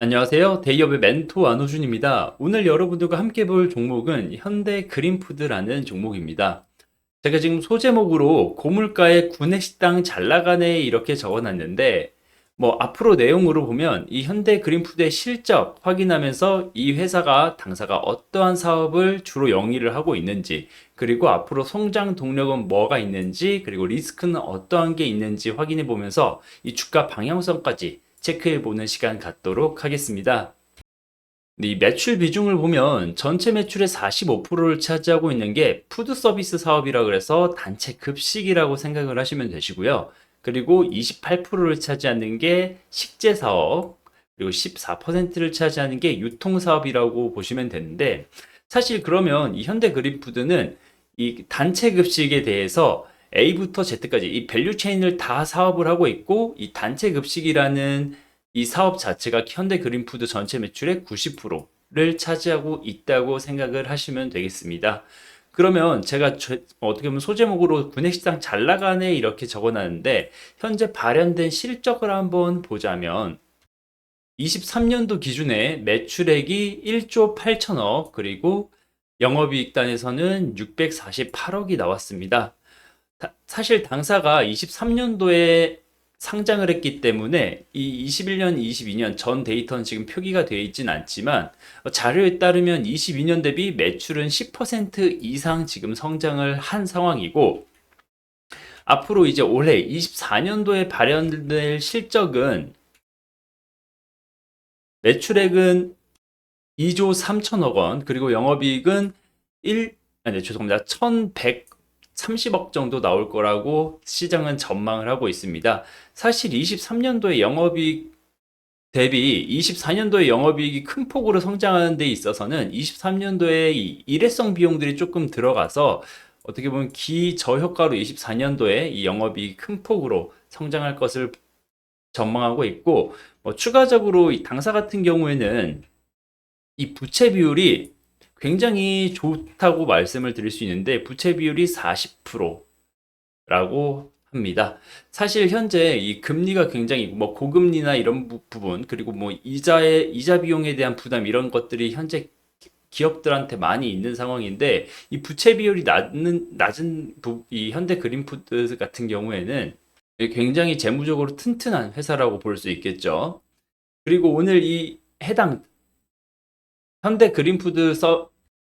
안녕하세요. 데이업의 멘토 안호준입니다. 오늘 여러분들과 함께 볼 종목은 현대 그린푸드라는 종목입니다. 제가 지금 소제목으로 고물가의 구내식당 잘 나가네 이렇게 적어놨는데 앞으로 내용으로 보면 이 현대 그린푸드의 실적 확인하면서 이 회사가 당사가 어떠한 사업을 주로 영위를 하고 있는지, 그리고 앞으로 성장 동력은 뭐가 있는지, 그리고 리스크는 어떠한 게 있는지 확인해 보면서 이 주가 방향성까지 체크해 보는 시간 갖도록 하겠습니다. 이 매출 비중을 보면 전체 매출의 45%를 차지하고 있는 게 푸드 서비스 사업이라 그래서 단체 급식이라고 생각을 하시면 되시고요. 그리고 28%를 차지하는 게 식재 사업, 그리고 14%를 차지하는 게 유통 사업이라고 보시면 되는데, 사실 그러면 이 현대 그린푸드는 이 단체 급식에 대해서 A부터 Z까지 이 밸류 체인을 다 사업을 하고 있고, 이 단체 급식이라는 이 사업 자체가 현대 그린푸드 전체 매출의 90%를 차지하고 있다고 생각을 하시면 되겠습니다. 그러면 제가 어떻게 보면 소제목으로 구내식당 잘 나가네 이렇게 적어놨는데, 현재 발현된 실적을 한번 보자면 23년도 기준에 매출액이 1조 8천억, 그리고 영업이익단에서는 648억이 나왔습니다. 사실 당사가 23년도에 상장을 했기 때문에 이 21년, 22년 전 데이터는 지금 표기가 되어 있진 않지만, 자료에 따르면 22년 대비 매출은 10% 이상 지금 성장을 한 상황이고, 앞으로 이제 올해 24년도에 발현될 실적은 매출액은 2조 3천억 원, 그리고 영업이익은 1, 아니, 죄송합니다. 1130억 정도 나올 거라고 시장은 전망을 하고 있습니다. 사실 23년도에 영업이익 대비 24년도에 영업이익이 큰 폭으로 성장하는 데 있어서는 23년도에 이 일회성 비용들이 조금 들어가서 어떻게 보면 기저효과로 24년도에 이 영업이익이 큰 폭으로 성장할 것을 전망하고 있고, 추가적으로 이 당사 같은 경우에는 이 부채 비율이 굉장히 좋다고 말씀을 드릴 수 있는데, 부채 비율이 40%라고 합니다. 사실 현재 이 금리가 굉장히 고금리나 이런 부분, 그리고 이자 비용에 대한 부담, 이런 것들이 현재 기업들한테 많이 있는 상황인데, 이 부채 비율이 낮은 이 현대 그린푸드 같은 경우에는 굉장히 재무적으로 튼튼한 회사라고 볼 수 있겠죠. 그리고 오늘 이 해당 현대 그린푸드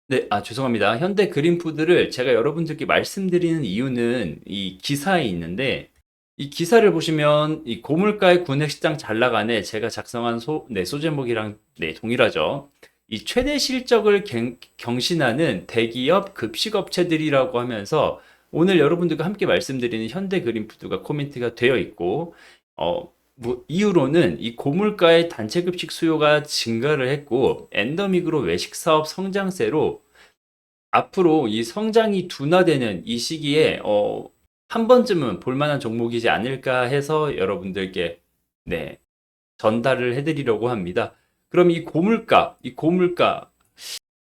네, 죄송합니다. 현대 그린푸드를 제가 여러분들께 말씀드리는 이유는 이 기사에 있는데, 이 기사를 보시면 이 고물가의 구내식당 잘 나가네 제가 작성한 소제목이랑 동일하죠. 이 최대 실적을 경신하는 대기업 급식업체들이라고 하면서 오늘 여러분들과 함께 말씀드리는 현대 그린푸드가 코멘트가 되어 있고, 이유로는 이 고물가의 단체 급식 수요가 증가를 했고, 엔더믹으로 외식 사업 성장세로 앞으로 이 성장이 둔화되는 이 시기에 한 번쯤은 볼만한 종목이지 않을까 해서 여러분들께 네, 전달을 해드리려고 합니다. 그럼 이 고물가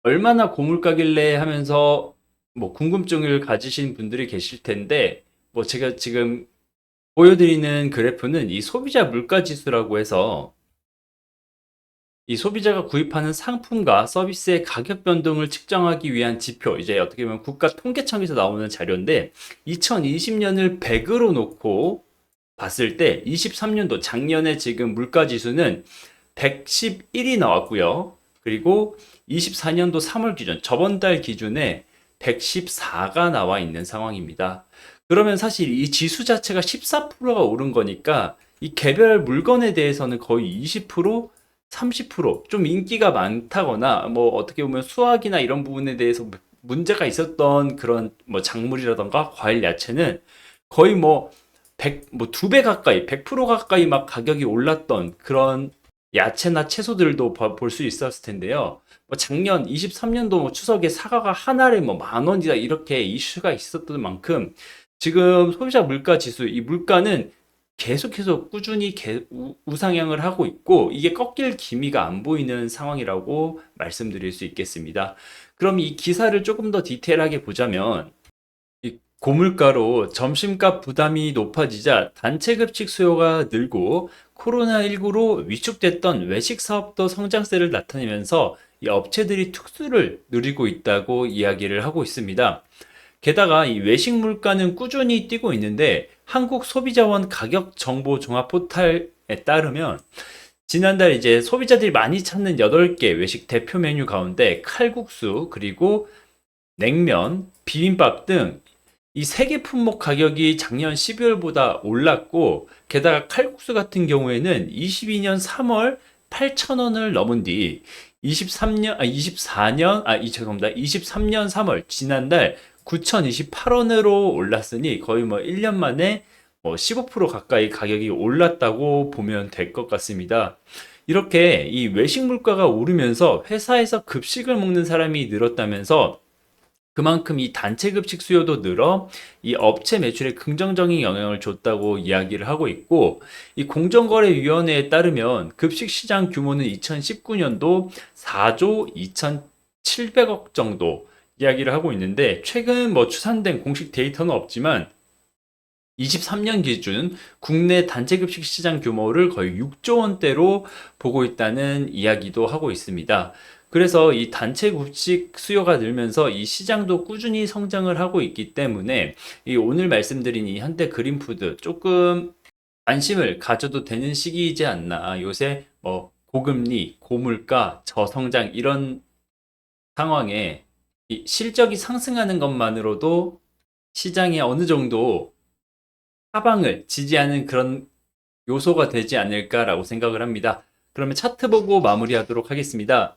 얼마나 고물가길래 하면서 궁금증을 가지신 분들이 계실 텐데, 제가 지금 보여드리는 그래프는 이 소비자 물가 지수라고 해서 이 소비자가 구입하는 상품과 서비스의 가격 변동을 측정하기 위한 지표, 이제 어떻게 보면 국가통계청에서 나오는 자료인데, 2020년을 100으로 놓고 봤을 때 23년도 작년에 지금 물가 지수는 111이 나왔고요. 그리고 24년도 3월 기준, 저번 달 기준에 114가 나와 있는 상황입니다. 그러면 사실 이 지수 자체가 14%가 오른 거니까 이 개별 물건에 대해서는 거의 20%, 30%좀 인기가 많다거나 어떻게 보면 수확이나 이런 부분에 대해서 문제가 있었던 그런 작물이라던가 과일 야채는 거의 2배 가까이, 100% 가까이 막 가격이 올랐던 그런 야채나 채소들도 볼 수 있었을 텐데요. 작년 23년도 추석에 사과가 한 알에 10,000원이다 이렇게 이슈가 있었던 만큼 지금 소비자 물가 지수, 이 물가는 계속해서 꾸준히 우상향을 하고 있고, 이게 꺾일 기미가 안 보이는 상황이라고 말씀드릴 수 있겠습니다. 그럼 이 기사를 조금 더 디테일하게 보자면, 고물가로 점심값 부담이 높아지자 단체 급식 수요가 늘고 코로나19로 위축됐던 외식 사업도 성장세를 나타내면서 이 업체들이 특수를 누리고 있다고 이야기를 하고 있습니다. 게다가 이 외식 물가는 꾸준히 뛰고 있는데 한국소비자원 가격 정보 종합 포털에 따르면 지난달 이제 소비자들이 많이 찾는 8개 외식 대표 메뉴 가운데 칼국수, 그리고 냉면, 비빔밥 등 이 세 개 품목 가격이 작년 12월보다 올랐고, 게다가 칼국수 같은 경우에는 22년 3월 8,000원을 넘은 뒤 23년 3월 지난달 9,028원으로 올랐으니 거의 뭐 1년 만에 15% 가까이 가격이 올랐다고 보면 될 것 같습니다. 이렇게 이 외식 물가가 오르면서 회사에서 급식을 먹는 사람이 늘었다면서 그만큼 이 단체 급식 수요도 늘어 이 업체 매출에 긍정적인 영향을 줬다고 이야기를 하고 있고, 이 공정거래위원회에 따르면 급식 시장 규모는 2019년도 4조 2,700억 정도 이야기를 하고 있는데, 최근 뭐 추산된 공식 데이터는 없지만 23년 기준 국내 단체 급식 시장 규모를 거의 6조 원대로 보고 있다는 이야기도 하고 있습니다. 그래서 이 단체 급식 수요가 늘면서 이 시장도 꾸준히 성장을 하고 있기 때문에 이 오늘 말씀드린 이 현대 그린푸드 조금 관심을 가져도 되는 시기이지 않나. 요새 뭐 고금리, 고물가, 저성장 이런 상황에 이 실적이 상승하는 것만으로도 시장에 어느 정도 하방을 지지하는 그런 요소가 되지 않을까라고 생각을 합니다. 그러면 차트 보고 마무리하도록 하겠습니다.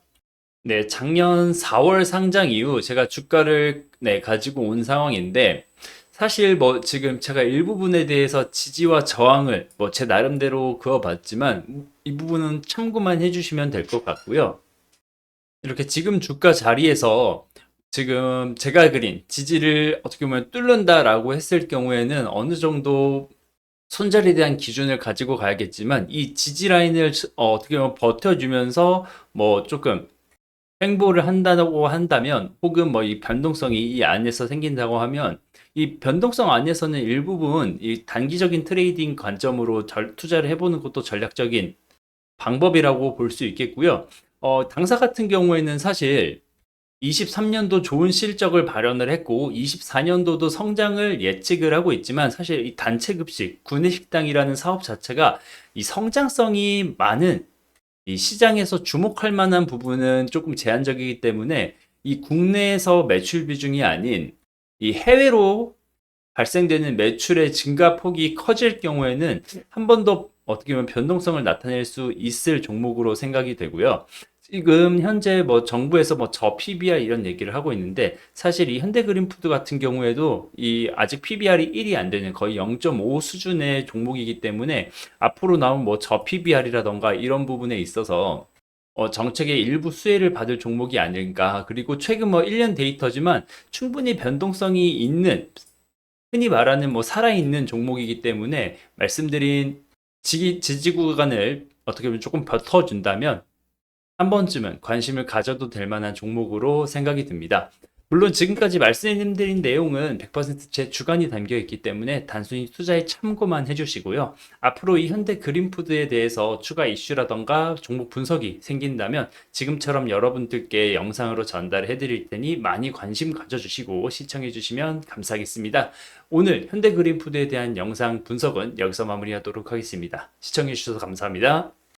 네, 작년 4월 상장 이후 제가 주가를 가지고 온 상황인데, 사실 뭐 지금 제가 일부분에 대해서 지지와 저항을 뭐 제 나름대로 그어봤지만 이 부분은 참고만 해주시면 될 것 같고요. 이렇게 지금 주가 자리에서 지금 제가 그린 지지를 어떻게 보면 뚫는다라고 했을 경우에는 어느 정도 손절에 대한 기준을 가지고 가야겠지만, 이 지지 라인을 어떻게 보면 버텨주면서 뭐 조금 횡보를 한다고 한다면, 혹은 뭐 이 변동성이 이 안에서 생긴다고 하면, 이 변동성 안에서는 일부분 이 단기적인 트레이딩 관점으로 투자를 해보는 것도 전략적인 방법이라고 볼 수 있겠고요. 당사 같은 경우에는 사실 23년도 좋은 실적을 발현을 했고 24년도도 성장을 예측을 하고 있지만, 사실 이 단체 급식, 구내식당이라는 사업 자체가 이 성장성이 많은 이 시장에서 주목할 만한 부분은 조금 제한적이기 때문에, 이 국내에서 매출 비중이 아닌 이 해외로 발생되는 매출의 증가 폭이 커질 경우에는 한 번 더 어떻게 보면 변동성을 나타낼 수 있을 종목으로 생각이 되고요. 지금 현재 뭐 정부에서 뭐 저 PBR 이런 얘기를 하고 있는데, 사실 이 현대그린푸드 같은 경우에도 이 아직 PBR이 1이 안 되는 거의 0.5 수준의 종목이기 때문에 앞으로 나온 뭐 저 PBR이라던가 이런 부분에 있어서 정책의 일부 수혜를 받을 종목이 아닐까. 그리고 최근 뭐 1년 데이터지만 충분히 변동성이 있는, 흔히 말하는 뭐 살아있는 종목이기 때문에 말씀드린 지지 구간을 어떻게 보면 조금 버텨준다면 한 번쯤은 관심을 가져도 될 만한 종목으로 생각이 듭니다. 물론 지금까지 말씀드린 내용은 100%제 주관이 담겨 있기 때문에 단순히 투자에 참고만 해주시고요. 앞으로 이 현대 그린푸드에 대해서 추가 이슈라던가 종목 분석이 생긴다면 지금처럼 여러분들께 영상으로 전달해 드릴 테니 많이 관심 가져주시고 시청해 주시면 감사하겠습니다. 오늘 현대 그린푸드에 대한 영상 분석은 여기서 마무리하도록 하겠습니다. 시청해 주셔서 감사합니다.